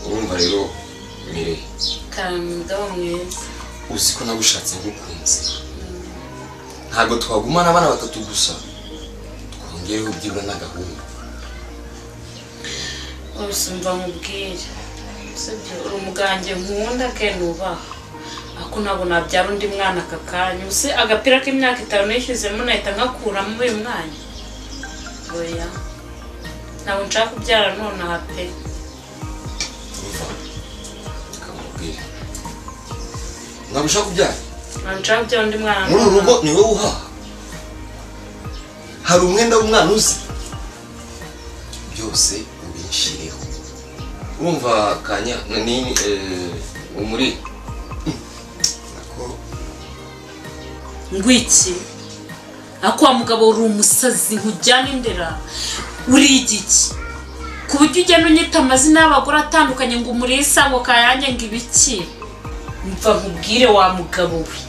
urumva rero mire kanda mwiza uziko nagushatse ngukunze ntago twagumana abana batatu gusa twongereho byibura n'agahungu usumva mubwire sibyo uri umuganje nkunda ke nubaha ako ntabwo nabyara undi mwana akakanya use agapira k'imyaka 5 nishyizemo nahita nkakuramo uyu mwanya oya ntabwo nshaka kubyara none hape kamubwire ntabwo ushaka kubyara nshaka kubyara undi mwana muri uru rugo ni wowe uhaha hari umwenda w'umwana uzi byose ubinshireho urumva kanya ni umuri ngwiki akwa mugabo uri umusazi nkujyana indera uri igiki kuburyo ugenda unyita amazina y'abagore atandukanye ngo umurisa ngo kayange ngo ibiki mva nkubwire wa mugabo we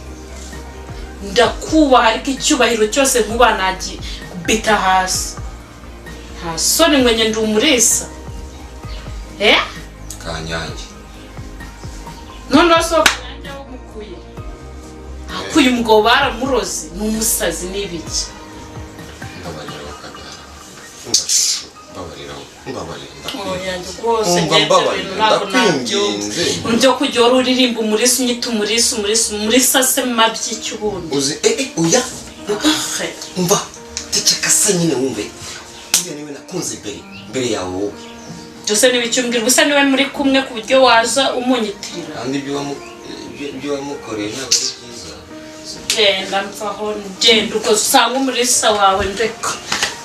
ndakubaha ariko icyubahiro cyose nkubanagiye kubita hasi nta soni mwenye ndi umurisa kanyange none so kanyange wo mukuye akuye umugabo baramuroze n'umusazi n'ibiki mbabarira bakagara Ndio kujya uririmba umurisi unyita umurisi se mabyi cy'ubundi uzi oya umva tekeka se nyine wumve iyo niwe nakunze mbere yawe wowe byose nibicyumbwira gusa niwe muri kumwe ku buryo waza umunyitirira kandi ibyo wamukoreye ntabwo ari byiza genda mvaho genda uko usanga umurisi wawe ndeka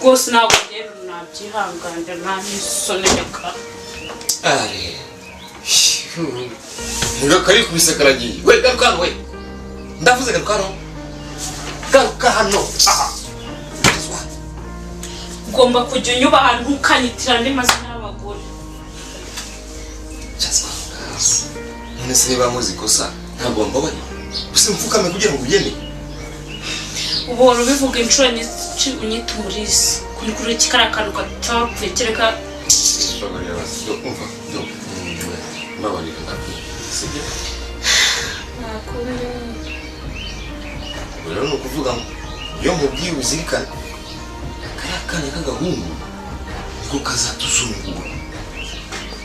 rwose ntabwo rero nabyihanganje nta nisoneka Nga kari kubise karagiye we garuka we ndavuze garuka hano aha ugomba kujya unyuba ahantu ukanyitira andi mazina y'abagore none se niba muzi kosa ntabwo mbabari gusa mfukame kugira ngo ugende ubora ubivuga inshuro nyinshi unyita umurisi kuri kikarakano gatapfuye kereka mbabarira ndabwiye sibyo nakundi rero ni ukuvuga ngo iyo mubwiye uzirikane karakane k'agahungu niko kazatuzungura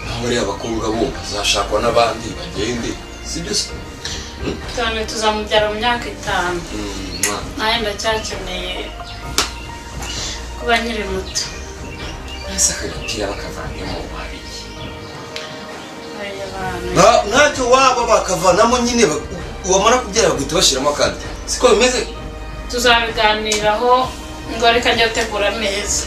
naho ari abakobwa bo bazashakwa n'abandi bagende sibyo se cyane tuzamubyara mu myaka 5 naye ndacyakeneye kuba nyiri muto ese akagapira bakavanyemo wariye abantu ntacyo waba bakavanamo nyine wamara kubyara bagahita bashyiramo akandi siko bimeze tuzabiganiraho ngo reka njya gutegura neza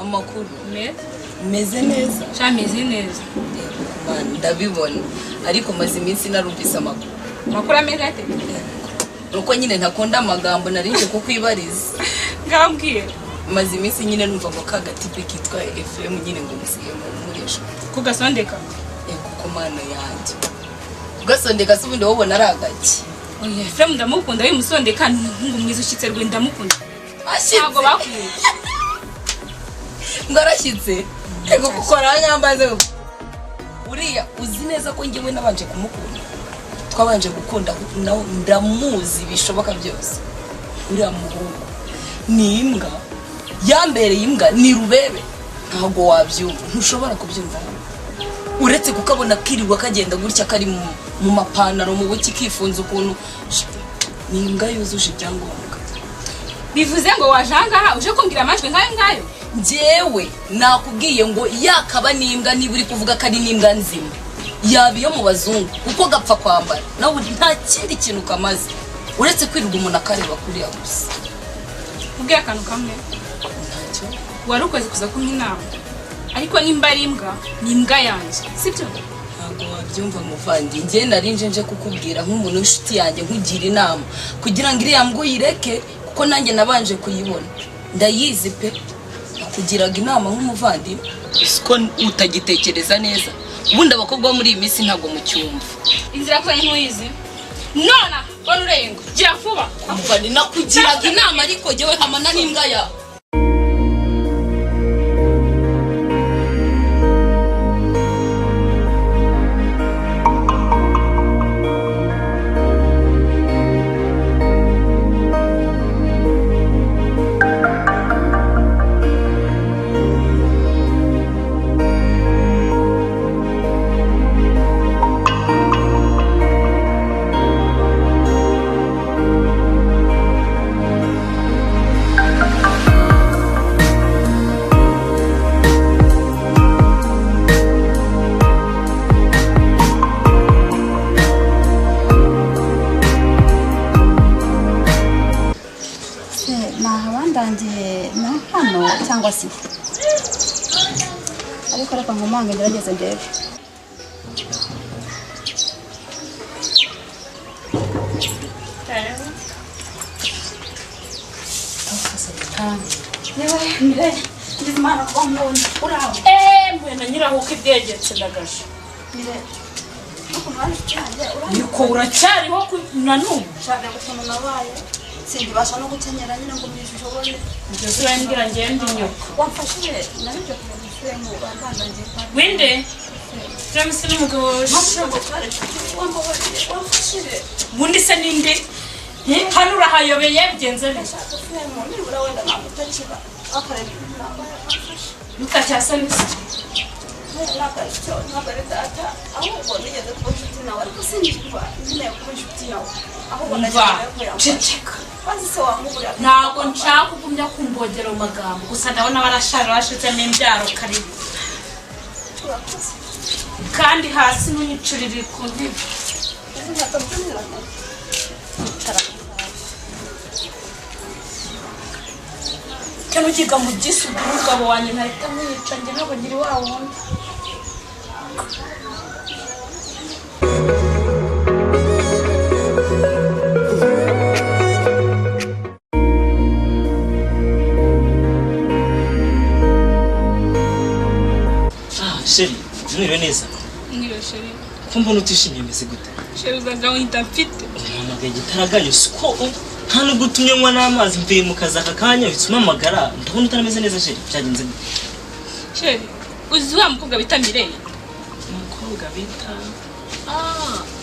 amakuru meze neza cyameze neza ndabibona ariko maze iminsi narumvise makuru ameze ate nuko nyine ntakunda amagambo narinje ko kwibariza ngambwiye maze iminsi nyine numva ngo kagatipe kitwa FM nyine ngo musiye mu muresho kugasondeka kuko mana yanjye kugasondeka se ubundi wobona aragaki oya FM ndamukunda yimusondeka ngo mwiza ushitse rwe ndamukunda ntabwo bakuye ngarashyitse ego gukora nyambaze uriya uzi neza ko ngiwe nabanje kumukunda twabanje gukunda nawe ndamuzi bishoboka byose uriya muhungu ni imbwa yambereye imbwa ni rubebe ntabwo wabyumva ntushobora kubyumva uretse kukabona kiriwa kagenda gutya kari mu mapantaro mu buki kifunze ukuntu ni imbwa yuzuje ibyangombwa bivuze ngo wajangaha uje kumbwira amajwi ngayo njyewe nakubwiye ngo yakaba n'imbwa niba uri kuvuga ko ari n'imbwa nzima yaba iyo mu bazungu kuko gapfa kwambara nawe nta kindi kintu kamaze uretse kwirirwa umuntu akareba kuriya gusa ubwiye akantu kamwe ntacyo wari ukoze kuza kumpa inama ariko nimba ari imbwa ni imbwa yanjye sibyo ntabwo wabyumva muvandi njye narinje nje kukubwira nk'umuntu w'inshuti yanjye nkugira inama kugira ngo iriya mbwa uyireke kuko nanjye nabanje kuyibona ndayizi pe nakugiraga inama nk'umuvandimwe siko utagitekereza neza ubundi abakobwa bo muri iyi minsi ntabwo mu cyumva inzira ko ntuyizi nona warurengo gira vuba umva ni nakugiraga inama ariko jyewe hamana n'imbwa yawe cyangwa si ariko reka nkomange ngerageze ndebe mbona nyiraho ko ibyegetse ndagaje niko uracyariho nanubu nshaka gusoma nabaye sindibasha no gukenyera nyine ngo mbishobore ibyo zirambwira ngende inyoko wamfashije nabyo kumushyira mu bambanje winde James n'umugabo wamfashije bundi se ninde hano urahayobeye bigenze neza nibura wenda namutakiba akareba mukacyasa neza ntabwo data ahubwo nigeze kuba inshuti nawe ariko sinjirwa nkeneye kuba inshuti nawe ahubwo ceceka maze se wamubura ntabwo nshaka kugumya kumbogera mu magambo gusa ndabona barashara bashizemo imbyaro karibu kandi hasi n'unyicurire ku ntebe kano kiga mu gisugi umugabo wanjye ntahita mwica njye ntabwo ngira wa wundi Sheri, mwiriwe neza. mwiriwe sheri Ko mbona utishimye meze gute? sheri uzaga wita mfite Umpamagaye gitaraganye siko nta nubwo utumye nywa n'amazi mvuye mu kazi aka kanya bituma amagara ndabona utarameze neza Sheri byagenze gute? sheri uzi wa mukobwa bita Mireille Umukobwa bita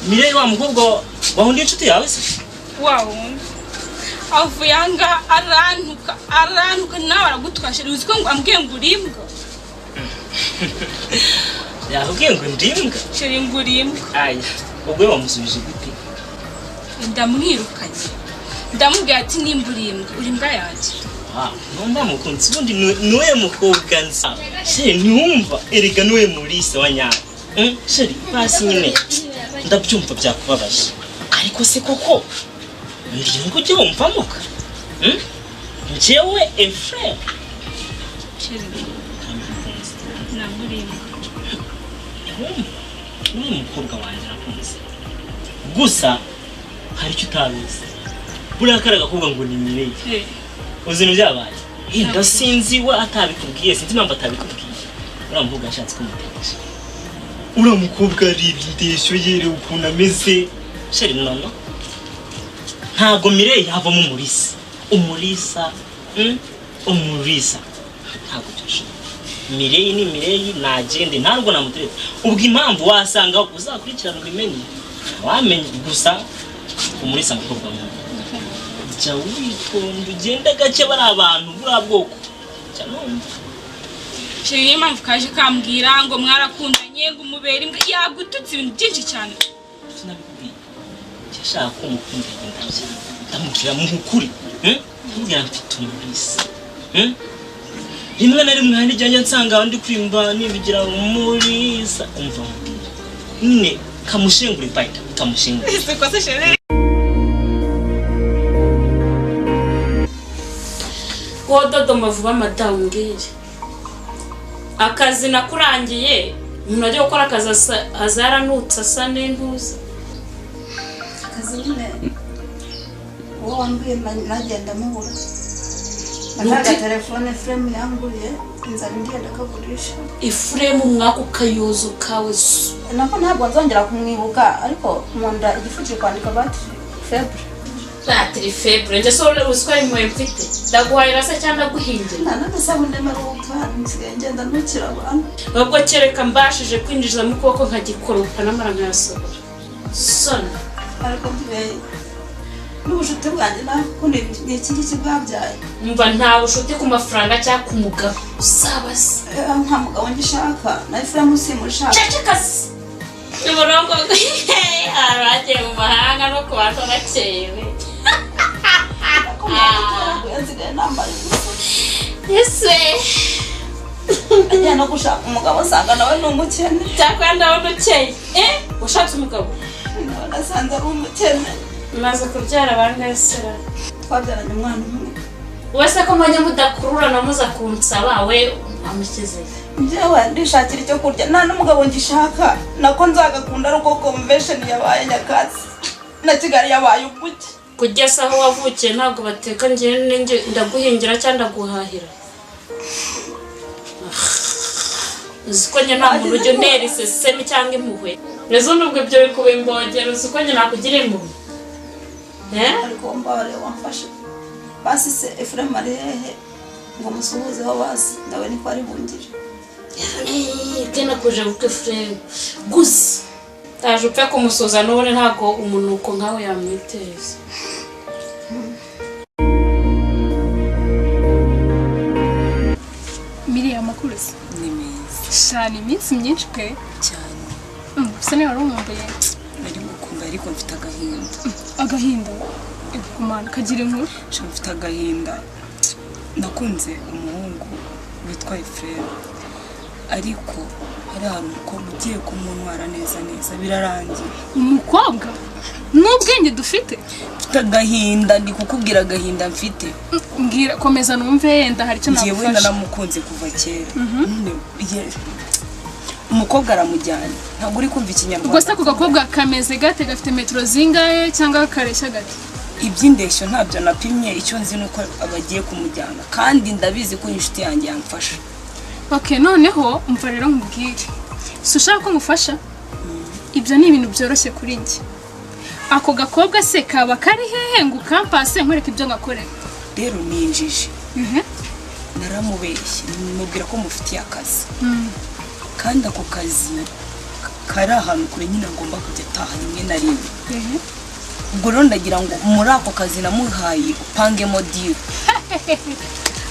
Mireille wa mukobwa wahundi inshuti yawe se? wawo avuye anga arantuka nawe aragutwa sheri uzi ko ngo ambwiye ngo urimbwa Yakubwiye ngo ndimbwa? sheri ngo urimbwa Aya, ubwo wamusubije gute? ndamwirukanye ndamubwira ati nimba urimbwa yanjye Numva mukunzi ubundi niwe mukobwa nzi. Sheri niwumva erega niwe Mulisa wa nyawe. Sheri basi nyine ndabyumva byakubabaje. Ariko se koko ndimbwa ujye wumvamuka? Njyewe Efrem. sheri namurimbwa Ni umukobwa wanjye nakunze. Gusa hari icyo utabizi. Buriya kare gakobwa ngo ni Mireille. Uzi n'ibyabaye. Ndasinzi we atabikubwiye sinzi impamvu atabikubwiye. Uriya mukobwa yashatse kumutegesha. Uriya mukobwa ari indeshyo yere ukuntu ameze. Sheri nono. Ntago Mireille yavamo Mulisa. Umulisa. Umulisa. Ntago cyashoboye. Mireille ni Mireille nagende ntabwo namutereta. Ubwo impamvu wasanga uzakurikirana ubimenye. Wamenye gusa Umulisa mukobwa mwe. Jya witonda ugenda gake bari abantu buri bwoko. Cyane. sheri niyo mpamvu kaje kambwira ngo mwarakundanye ngo umubere imbwa yagututse ibintu byinshi cyane Sinabikubwiye. Cyashaka ko mukunda ndabye. Ndamubwira mu ukuri. Ngira mfite Umulisa. Rimwe na rimwe hari ijyanye nsanga ndi kwimba nibigira Umulisa umva. Nne kamushengure baita kamushengure. ese ko se sheri Wododo vuba madamu ngire akazi nakurangiye umuntu ajya gukora akazi azaranutse asa n'intuza akazi nyine uwo wambwiye nagenda mubura Naka telefone frame yanguye inzara ngenda kagurisha. Iframe mwako kayozo kawe. Nako ntabwo nzongera kumwibuka ariko munda igifuki kwandika battery febre. Battery febre nje so uswa imwe mfite. Ndaguhayira se cyangwa guhingira. Nana sabune maruka nsigaye ngenda ntukira abantu. Ubwo kereka mbashije kwinjiza mu kuboko nkagikoropa namara nkayasohora. Sona Ariko mbibe n'ubushuti bwanjye nakundi ni iki kibwabyaye. Umva nta bushuti ku mafaranga cyangwa ku mugabo. Usabase. Nta mugabo ngishaka na frame simushaka. Cecekasi. Niborongo araje mu mahanga no kubantu bakewe. Yeswe. Ajya no gushaka umugabo sanga nawe n'umukene. Cyakwanda wono ukeye. Ushatse umugabo? Nasanze ari umukene. Maze kubyara bangasera. Twabyaranye umwana umwe. Wese ko mwanya mudakurura namuza kunsaba we amukize. Njyewe ndishakira icyo kurya nta n'umugabo ngishaka nako nzagakunda ruko convention yabaye nyakazi na Kigali yabaye ubuki kujya saho wavukiye ntabwo bateka nje ndaguhingira cyangwa ndaguhahira uziko nje nta muntu ujye nerise semi cyangwa impuhwe rezo nubwo ibyo bikubimbogera uziko nje nakugira impuhwe ariko mbare wamfashe basi se Efrem Arihe ngo musuhuzeho basi nawe niko ari bungire kena kuje buke frame gusa taje upfe kumusoza none ntago umunuko nkawe yamwiteza Miriya makuruzi ni meza cyane iminsi myinshi pe cyane gusa niba warumumbuye nari gukunda ariko mfite agahinda kumana kagira inkuru mfite agahinda nakunze umuhungu witwa Efrem ariko hari umukobwa ugiye kumuntwara neza birarangiye umukobwa n'ubwenge dufite mfite agahinda ndi kukubwira agahinda mfite mbwira komeza numve yenda hari icyo nagufasha ngiye wenda namukunze kuva kera umukobwa aramujyana ntabwo uri kumva ikinyarwanda gusa ku gakobwa kameze gate gafite metero zingahe cyangwa kareshya gate iby'indeshyo ntabyo napimye icyo nzi nuko abagiye kumujyana kandi ndabizi ko inshuti yanjye yamfasha. Okay, noneho umva rero nkubwire. Si ushaka ko ngufasha? Ibyo ni ibintu byoroshye kuri njye. Ako gakobwa se kaba kari hehe ngo campus nkwereka ibyo ngakorera. Rero ninjije. Naramubeshye nimubwira ko mufitiye akazi. Kandi ako kazi kari ahantu kure nyine ngomba kujya taha rimwe na rimwe. Ubwo rero ndagira ngo muri ako kazi namuhaye upangemo deal.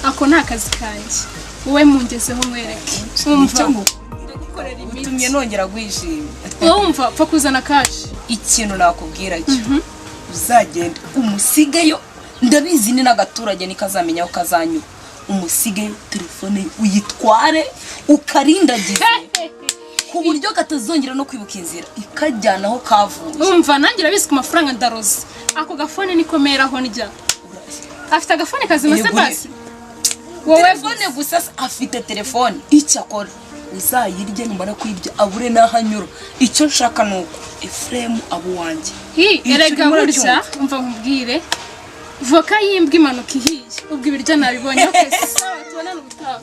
Ako nta kazi kanjye. Wowe mungezeho mwereke. Umva gukorera imiti. Utumye nongera guhishima. Umva pfa kuzana kaje. Ikintu nakubwira cyo. Uzagenda umusigeyo ndabizi ni n'agaturage nikazamenya ko kazanyura. Umusigeyo telefone uyitware ukarindagize. Ku buryo katazongera no kwibuka inzira ikajyana aho kavuye. Umva nangira bisi ku mafaranga ndaroze. Ako gafone nikomeraho njya. Afite agafone kazimase basi. Telefone gusa afite telefone icyakora uzayirye numara kwibya abure nahanyura icyo nshaka nuko Efrem abo wanje erega burya umva nkubwire voka yimbwa imanuka ihiye ubwo ibiryo nabibonye okay sawa tubonana ubutaha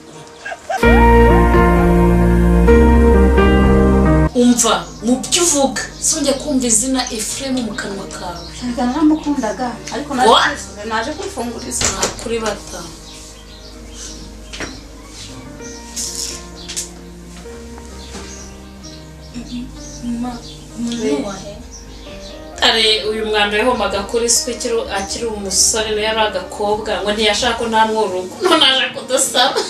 umva mu byo uvuga sonje kumva izina Efrem mu kanwa kawe ntabwo namukundaga ariko naje kwifunguriza kuri bata Are uyu mwana yahomaga kuri swikiro akiri umusore no yari agakobwa ngo ntiyashaka ko nta mworugo none aje kudusaba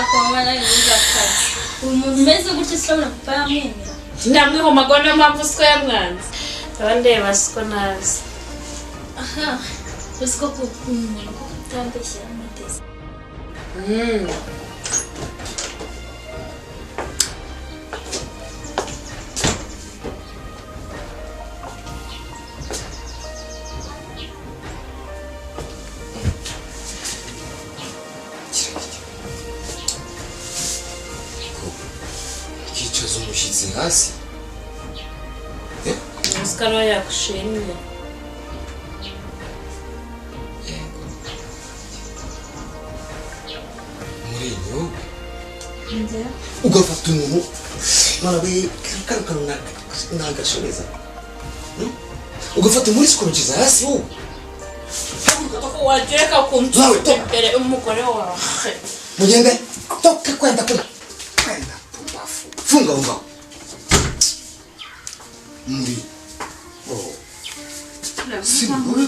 akomana y'uza kazi umuntu meze gutya sibona papa yamwemera ndamwihomaga no mpamvu siko yamwanze abandi basiko nazi aha usiko kumuntu ko kutambeshya amateze umushyitsi hasi Oscar yakushimye yego ugafata umuntu marabe karukanuna nagashoreza ugafata muri sikorokiza hasi wowe wagereka kumtuka imbere umugore wawe mugende toka kwenda pubafu funga umva muri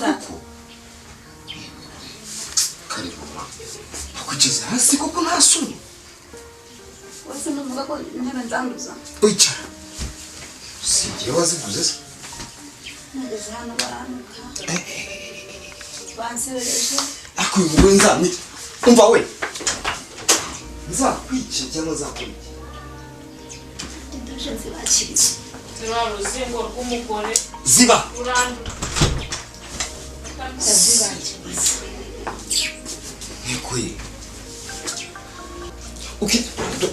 karibu akukiza hasi koko ntasoni wese n'umuga ko intebe nzanduza wicara singiye waziguze se nageze hano baranuka bansebereje ako uyu mugore nzamwita umva we nzakwica cyangwa nzakwica ndaje nzibakiriza ziba ruzingo rw'umugore ziba urandu ndazibakiriza nikuye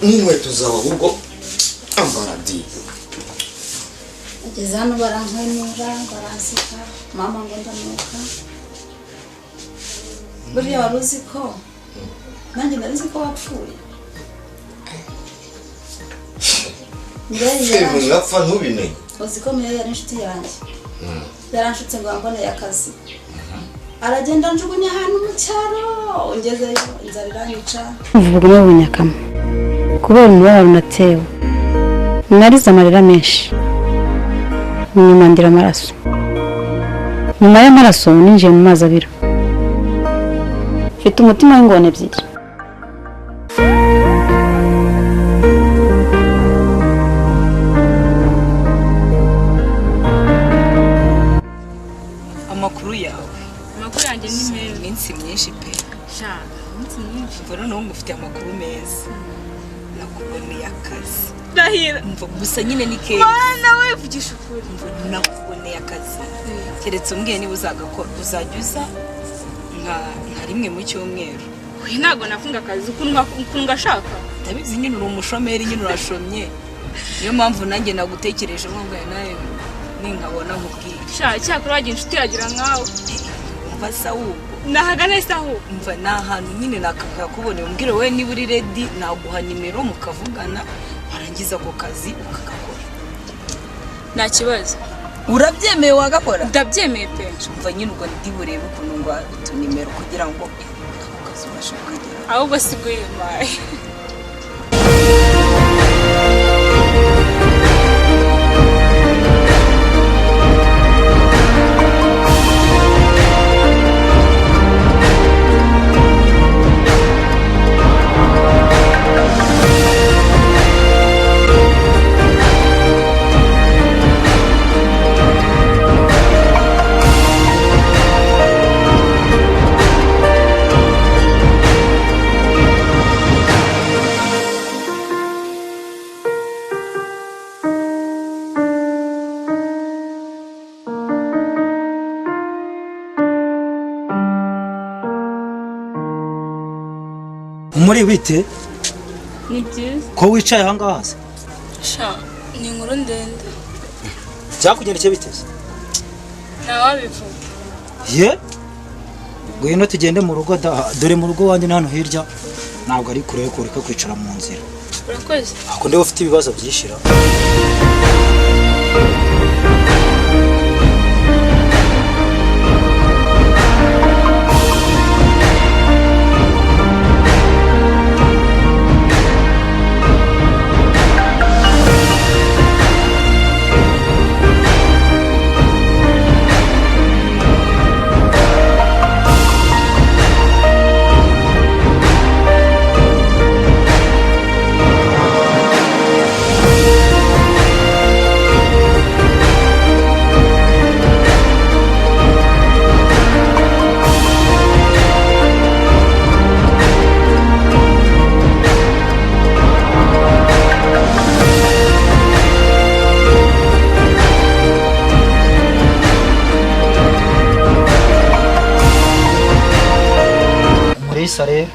n'inkweto zawe ahubwo ambara di ageze hano barankwenura baranseka mama ngo ndanuka buriya wari uzi ko nanjye nari uzi ko wapfuye Femu ngapfa ntubimenye uzi ko Mbega yari inshuti yanjye yaranshutse ngo yamboneye akazi aragenda njugunya ahantu mu cyaro ngezeyo inzara iranyica uvuga no bunyakama kubera umubabaro natewe narize amarira menshi nyuma ndira amaraso nyuma y'amaraso ninjiye mu mazi abira mfite umutima w'ingona ebyiri amakuru yawe amakuru yanjye ni meza iminsi myinshi pe shaka umunsi mwinshi mva noneho ngufite amakuru meza nakuboneye akazi ndahira mva gusa nyine ni keza bana we vugisha ukuri mva nakuboneye akazi keretse umbwiye niba uzagakora uzajya uza nka rimwe mu cyumweru we ntabwo nakunga akazi ukuntu ngashaka ndabizi nyine uri umushomeri nyine urashomye niyo mpamvu nanjye nagutekereje ngo nawe ninkabona nkubwire cyakora wagira inshuti yagira nkawe umva se ahubwo nahagana ese ahubwo umva ni ahantu nyine nakakuboneye umbwire wowe niba uri redi naguha nimero mukavugana warangiza ako kazi ukagakora nta kibazo urabyemeye wagakora ndabyemeye pe umva nyine ubwo ndi burebe ukuntu ngo utunimero kugira ngo ako kazi ubashe kukagera ahubwo si bwo yemaye muri bite ni byiza ko wicaye aha ngaha se sha ni inkuru ndende byakugendekeye biteze ntawabivuga ye ngwino tugende mu rugo dore mu rugo wanjye ni hano hirya ntabwo ari kure ko ureka kwicara mu nzira urakoze ako ndiwe ufite ibibazo byishira rero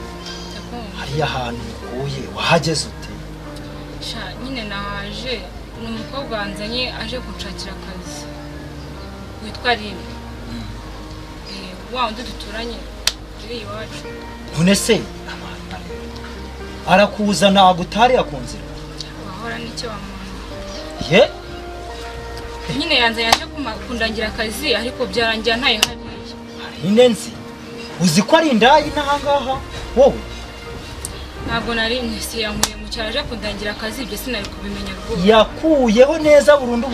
hariya ahantu uye wahageze ute sha nyine nahaje ni umukobwa wanzanye aje kunshakira akazi witwa Rime wa undi duturanye iri iwacu none se arakuzana agutari akunzira wahora n'icyo wamuntu ye nyine yanze yaje kundangira akazi ariko byarangira ntaye hariya nyine nzi uzi ko ari indayi n'ahangaha wowe ntabwo nari nese yankuye mu cyaro aje kundangira akazi ibyo sinari kubimenya rwose yakuyeho neza burundu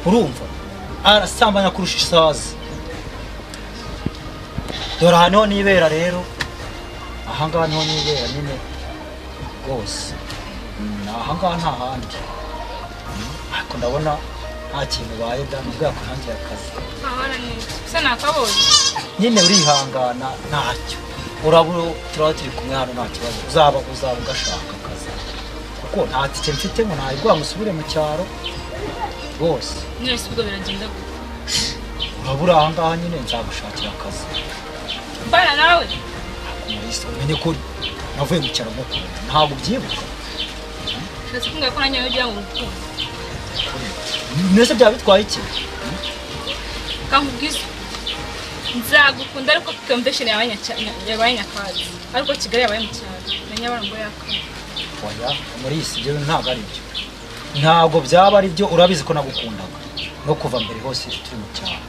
urumva arasambanya kurusha isazi dore hano nibera rero ahangaha niho nibera nyine rwose ahangaha nta handi ariko ndabona nta kintu ubaye nubwo yakurangira akazi ahora neza se nakabonye nyine urihangana ntacyo urabura turaba turi kumwe hano nta kibazo uzaba ugashaka akazi kuko nta tike mfite ngo ntabwo musubire mu cyaro rwose mwese ubwo biragenda urabura ahangaha nyine nzagushakira akazi mbana nawe umenye ko navuye mu cyaro ntabwo ubyibuka ndetse kumwe ko nanjye ujya mu rukundo nese byaba bitwaye iki kankubwiza nzagukunda ariko convention yabaye nyakazi ariko Kigali yabaye mu cyaro menya abantu ngo yakora oya muri isi byo ntabwo ari byo ntabwo byaba ari byo urabizi ko nagukundaga no kuva mbere hose turi mu cyaro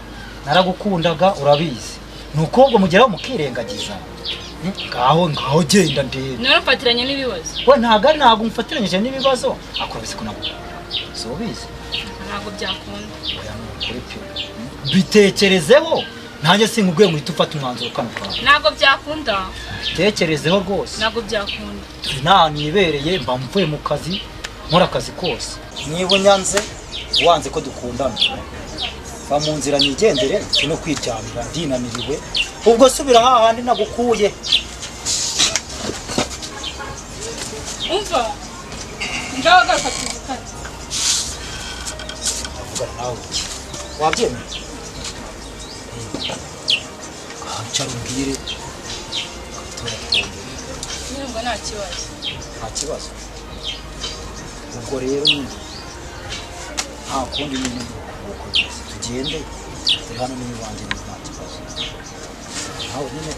naragukundaga urabizi nuko ubwo mugeraho mukirengagiza ngaho genda ndebe none mfatiranye n'ibibazo we ntabwo mfatiranyije n'ibibazo akurabizi ko nagukunda so ubizi ntabwo byakunda oya nukuri pe bitekerezeho nanjye sinkubwiye ngo uhite ufata umwanzuro kano kawe ntabwo byakunda bitekerezeho rwose ntabwo byakunda turi n'ahantu nibereye mba mvuye mu kazi nkora akazi kose niba unyanze wanze ko dukundana va mu nzira nigendere no kwiryamira ndinaniriwe ubwo subira hahandi nagukuye umva ngaho garuka tuzikane nawe wabyemeye cara umbwire ngo nta kibazo ubwo rero nyine nta kundi nyine tugende turi hano n'iwanjye nta kibazo nawe nyine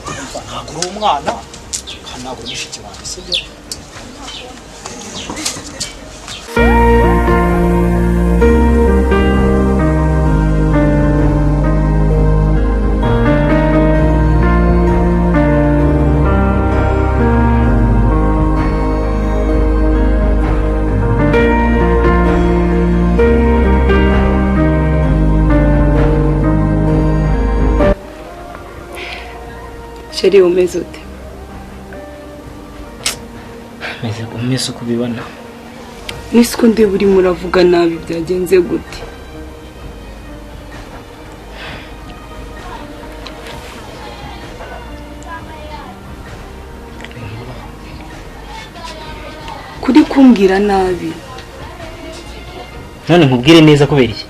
ntabwo uri umwana kandi ntabwo uri mushiki wanjye sibyo Sheri umeze ute? Umeze uko ubibona. Nisiko ndeba urimo uravuga nabi byagenze gute? Kuri kumbwira nabi. None nkubwire neza kubera iki?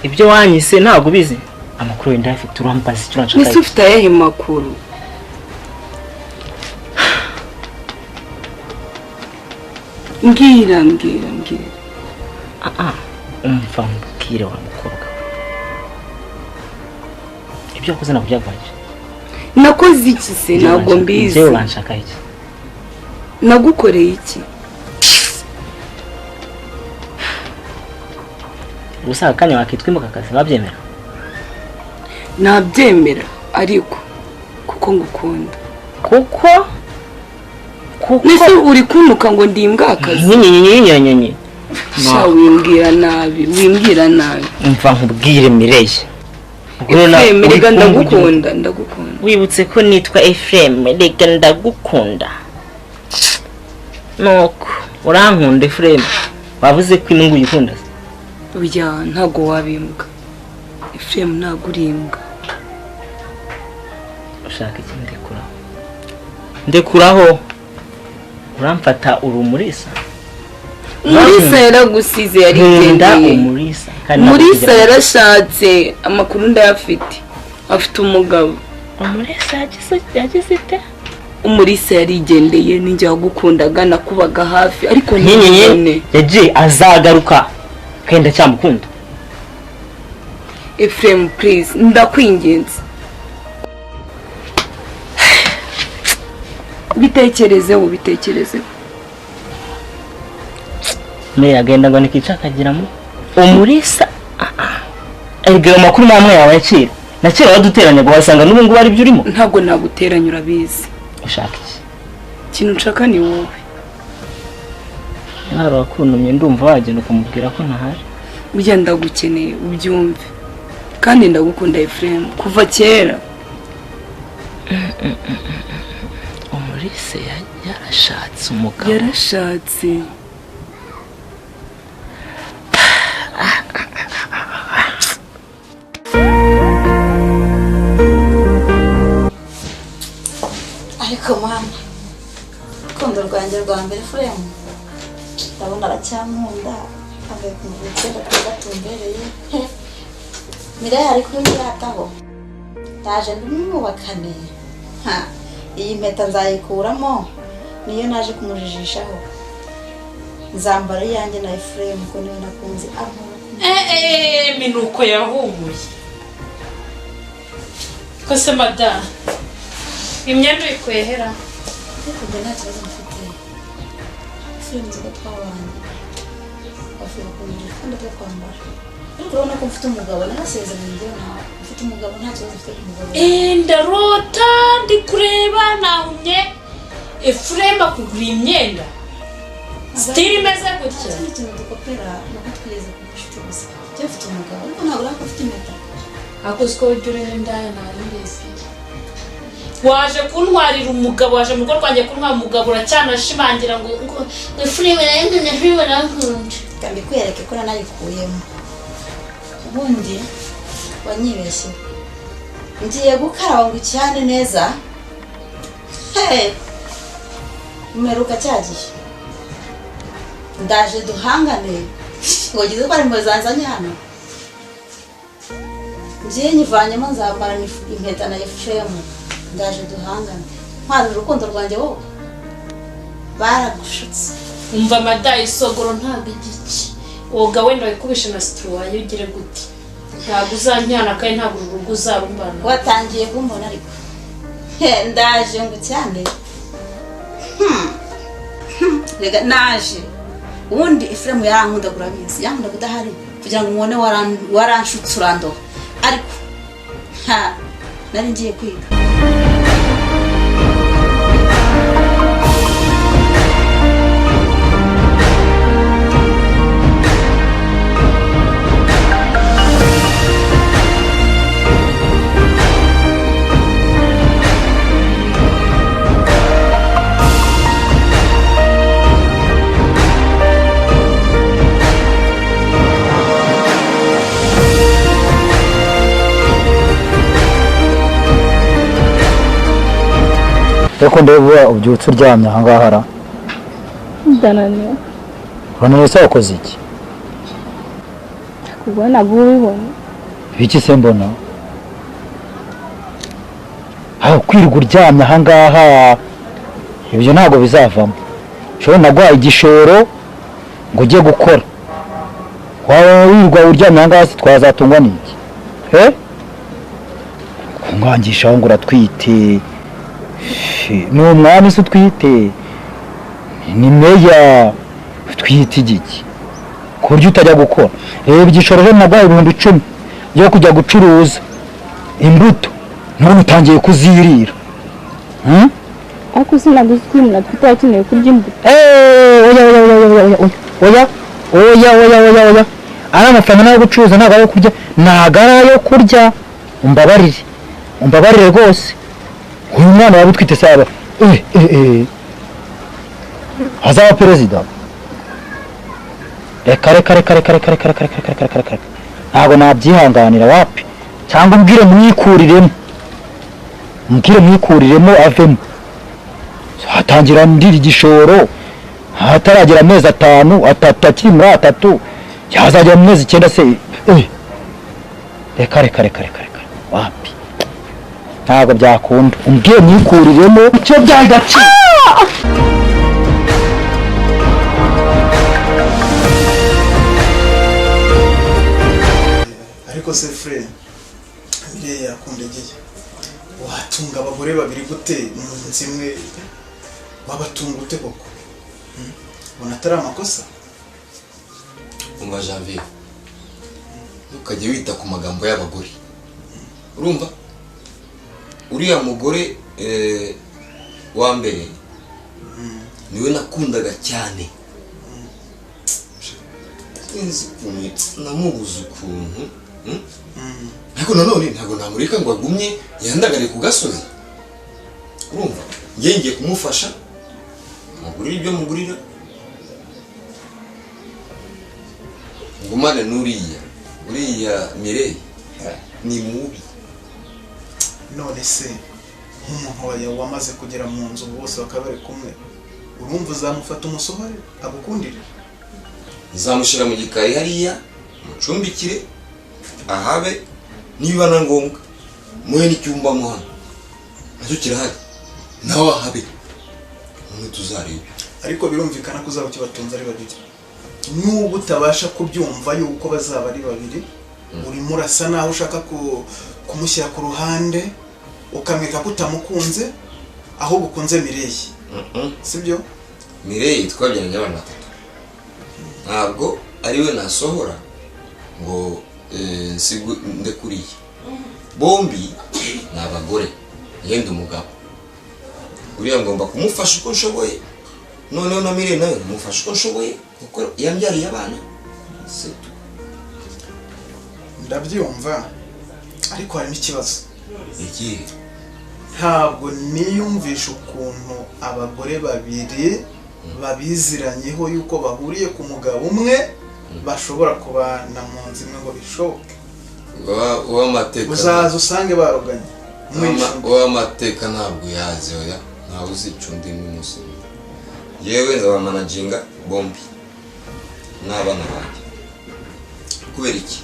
Ibyo wanyise ntabwo bizi. Amakuru wenda afite urambaza icyo nshaka. Nise ufite ayahe makuru? Mbwira. Umva mbwire wa mukobwa. Ibyo wakoze ntabwo byagwanje. Nakoze iki se ntabwo mbizi. Ibyo wanshaka iki? Nagukoreye iki? Gusa akanya wakitwimo kakazi babyemera. Nabyemera ariko kuko ngukunda. Kuko nise uri kunuka ngo ndimbwa akazi. Nyenyenyenyenyenye. Sha wimbwira nabi. Umva nkubwire Mireye. Reka ndagukunda. Wibutse ko nitwa Ephraim, reka ndagukunda. Nuko urankunda Ephraim. Bavuze ko inungu yikunda. Oya ntago wabimbwa. Ephraim ntago urimbwa. Ushaka iki ndekuraho. Uramfata urumurisa. Murisa yaragusize yarigendeye. Murisa yarashatse amakuru ndayafite. Afite umugabo. Umurisa yagize ite? Umurisa yarigendeye ninjye wagukundaga nakubaga hafi ariko nyenyenye yaje azagaruka kenda cyamukunda. Ephraim please ndakwinginze. bitekerezeho me agenda ngo nikicakagiramo umurisa egera makuru namwe yawe yakira nakira waduteranya ngo wasanga n'ubu ngo ari byo urimo ntabwo naguteranya urabizi ushaka iki kintu nshaka ni wowe naro wakuntumye ndumva wagenda ukamubwira ko ntahari burya ndagukeneye ubyumve kandi ndagukunda Ephraim kuva kera umurisa yarashatse umugabo yarashatse ariko mama urukundo rwanjye rwa mbere Ephraim ndabona aracyankunda agaye kumuvukira gatumbereye Mireille ariko yataho ndaje ndumwubakane iyi mpeta nzayikuramo niyo naje kumujijishaho nzambara yanjye na Ephraim ko niyo nakunze minuko yahumuye ko se madame imyenda ikwehera kujya nta kibazo mfite Ephraim nziga twabanye bavuga ko ndi kandi twambara ariko urabona ko mfite umugabo narasezeranye njyewe nawe mfite umugabo nta kibazo mfite ku mugabo ndarota ndi kureba nahumye Ephraim akugura imyenda stili imeze gutya ikintu dukopera no kutweza ku nshuti gusa njye mfite umugabo ariko ntabwo urako ufite impeta akoze ko ujya indaya nawe mbese waje kuntwarira umugabo waje mu rugo rwanjye kuntwara umugabo uracyanashimangira ngo Ephraim narakunda kandi kwereke ko nanayikuyemo ubundi wanyibeshye ngiye gukaraba ngo cyane neza umeruka cyagiye ndaje duhangane wagize ko ari mu zanzanye hano ngiye nyivanyemo nzambara impeta na Ephraim ndaje duhangane ntwara urukundo rwanjye wowe baragushutse umva madayi isogoro ntabwo igiki woga wenda wikubishe na sitruwaye ugire gute ntabwo uzantyana kandi ntabwo urugo uzarumbana watangiye kumbona ariko ndaje ngo cyane rega naje ubundi Ephraim yarankunda kurabizi yankunda kudahari kugira ngo umubone waranshutse urandoha ariko nari ngiye kwiga Eko ndeba ubyutse uryamye aha ngaha ara ndananiwe uraniwe se wakoze iki kubona bubibona biki se mbona aho kwirirwa uryamye aha ngaha ibyo ntabwo bizavamo shobora nagwaye igishoro ngo ujye gukora waba wirirwa uryamye aha ngaha twazatungwa n'iki kungangisha aho ngo uratwite ni umwami se utwite ni meya twite igiki ku buryo utajya gukora reba igishoro rero nagwaye 10,000 byo kujya gucuruza imbuto none utangiye kuzirira ariko sinaguze umuntu tutakeneye kurya imbuto oya ari amafaranga yo gucuruza ntabwo ayo kurya ntabwo ari ayo kurya umbabarire rwose uyu mwana waba utwite saba hazaba perezida reka ntabwo nabyihanganira wapi cyangwa umbwire mwikuriremo avemo hatangira ndira igishoro hataragera amezi 5 akiri muri 3 yazajya mu mezi 9 se reka wapi ntabwo byakunda umbwiye mwikuriremo icyo byagaci ariko se frere Mireille yakundegeye watunga abagore babiri gute umunsi imwe wabatunga ute koko? Ubona atari amakosa? Umva Janvier, ntukajye wita ku magambo y'abagore. Urumva? Uriya mugore wa mbere niwe nakundaga cyane. Sinzi ukuntu namubuze ukuntu. Ariko nanone ntabwo namureka ngo agumye yandagare ku gasozi. Urumva? Ngiye kumufasha. Mugurira ibyo mugurira. Ngumane uriya Mireille ni mubi. None se nk'umuntu wamaze kugera mu nzu bose bakaba bari kumwe, urumva uzamufata umusohore agukundire? Nzamushira mu gikari hariya mucumbikire ahabe, niba na ngombwa muhe n'icyumba mu hano nacyo kirahari nawe ahabe, mwe tuzareba. Ariko birumvikana ko uzaba ukibatunze ari babiri. N'ubu utabasha kubyumva yuko bazaba ari babiri, urimo urasa naho ushaka kumushyira ku ruhande ukamweka ko utamukunze aho gukunze Mireille. Sibyo? Mireille twabyaranye abana 3. Ntabwo ari we nasohora ngo ndekuriye. Bombi ni abagore, yenda umugabo. Uriya ngomba kumufasha uko nshoboye, noneho na Mireille nawe mufasha uko nshoboye kuko yambyariye abana. Ndabyumva, ariko harimo ikibazo. Iki? Ntabwo niyumvisha ukuntu abagore babiri babiziranyeho yuko bahuriye ku mugabo umwe bashobora kubana mu nzu imwe ngo bishoboke. Uw'amateka uzaza usange baroganye. Uw'amateka ntabwo yazi oya, ntawe uzica undi n'umunsi. Yewe nzabamanaginga bombi n'abana banjye. Kubera iki?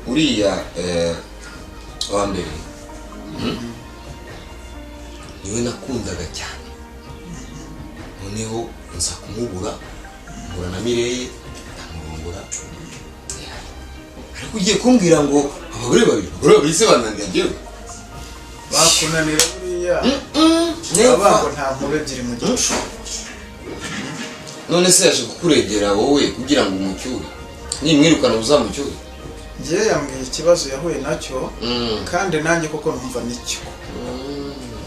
Uriya wa mbere niwe nakundaga cyane, noneho nza kumubura, mbura na Mireille ndamurongora. Ariko ugiye kumbwira ngo abagore babiri se bananira njyewe? Bakunanira buriya abango nta nkube ebyiri mu gicu. None se yaje kukuregera wowe kugira ngo umucyure, nimwirukana uzamucyure? Ngiye yambwiye ikibazo yahuye nacyo, kandi nanjye koko numva nicyo.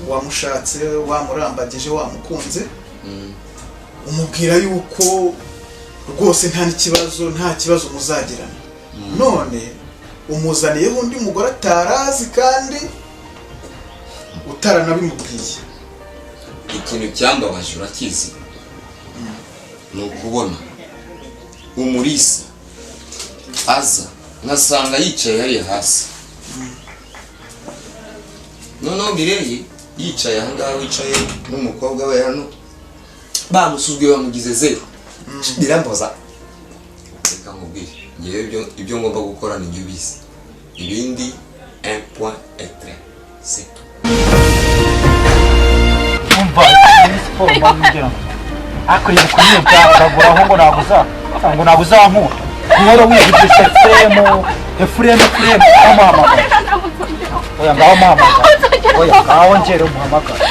Wamushatse, wamurambagije, wamukunze, umubwira yuko rwose nta kibazo muzagirana. None umuzaniyeho undi mugore atarazi kandi utaranabimubwiye. Ikintu cyambabaje urakizi, ni ukubona umurisa aza nkasanga yicaye hariya hasi, noneho Mireille yicaye ahangaha wicaye n'umukobwa we hano, bamusuzguye bamugize zero. Birambaza. Reka nkubwire, ngewe ibyo ngomba gukora ni njye ubizi, ibindi 1 point et 3 c'est tout. Umva siporo bamugera akwiye kunyuka akaguraho ngo nabuzankura kuhora wigishije Efuremu mama. Oya ngaho mama. Oya ngaho ngere umuhamagara.